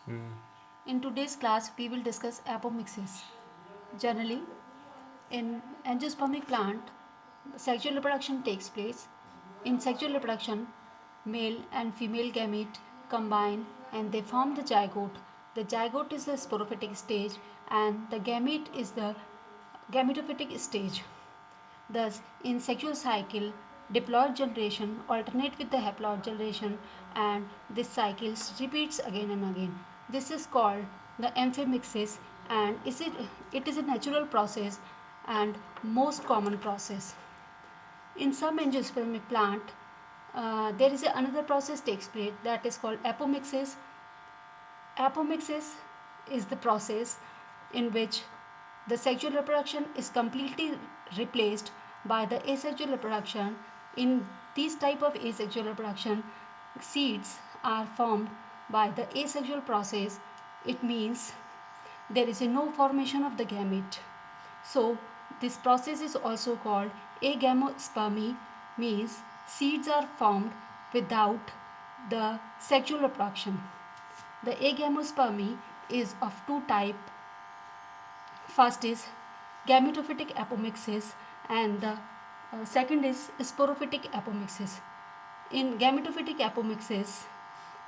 Mm. In today's class, we will discuss apomixis. Generally, in angiospermic plant, sexual reproduction takes place. In sexual reproduction, male and female gamete combine and they form the zygote. The zygote is the sporophytic stage and the gamete is the gametophytic stage. Thus, in sexual cycle, diploid generation alternate with the haploid generation and this cycle repeats again and again. This is called the amphimixis and it is a natural process and most common process. In some angiospermic plant, there is another process takes place that is called apomixis. Apomixis is the process in which the sexual reproduction is completely replaced by the asexual reproduction. In this type of asexual reproduction, seeds are formed by the asexual process. It means there is no formation of the gamete. So this process is also called agamospermy, means seeds are formed without the sexual reproduction. The agamospermy is of two types. First is gametophytic apomixis and the second is sporophytic apomixis. In gametophytic apomixis,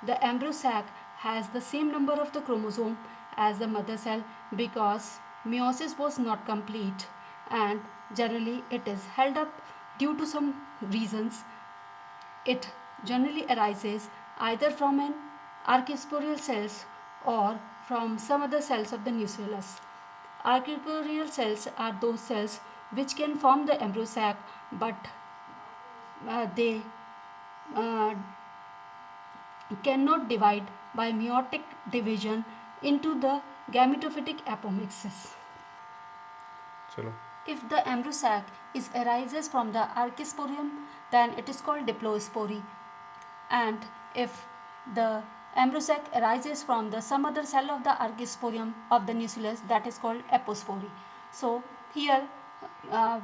the embryo sac has the same number of the chromosome as the mother cell because meiosis was not complete and generally it is held up due to some reasons. It generally arises either from an archisporial cells or from some other cells of the nucleus. Archisporial cells are those cells which can form the embryo sac but they uh, cannot divide by meiotic division into the gametophytic apomixis. चलो. If the embryo sac is arises from the archisporium, then it is called diplospory. And if the embryo sac arises from the some other cell of the archisporium of the nucleus, that is called apospory. So here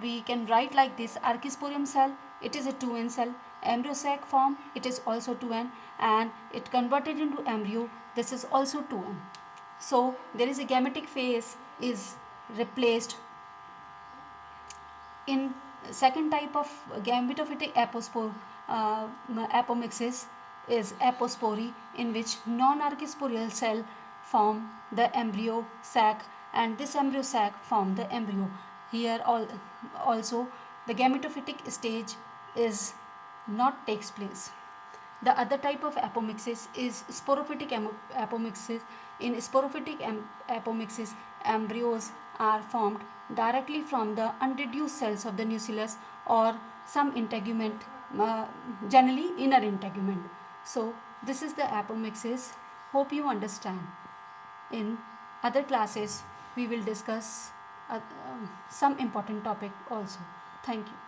we can write like this: archisporium cell, it is a 2n cell. Embryo sac form, it is also 2n, and it converted into embryo, this is also 2n. So there is a gametic phase is replaced. In second type of gametophytic apomixis is apospory, in which non-archisporial cell form the embryo sac and this embryo sac form the embryo. Here also the gametophytic stage is not takes place. The other type of apomixis is sporophytic apomixis. In sporophytic apomixis, embryos are formed directly from the unreduced cells of the nucleus or some integument, generally inner integument. So, this is the apomixis. Hope you understand. In other classes, we will discuss some important topic also. Thank you.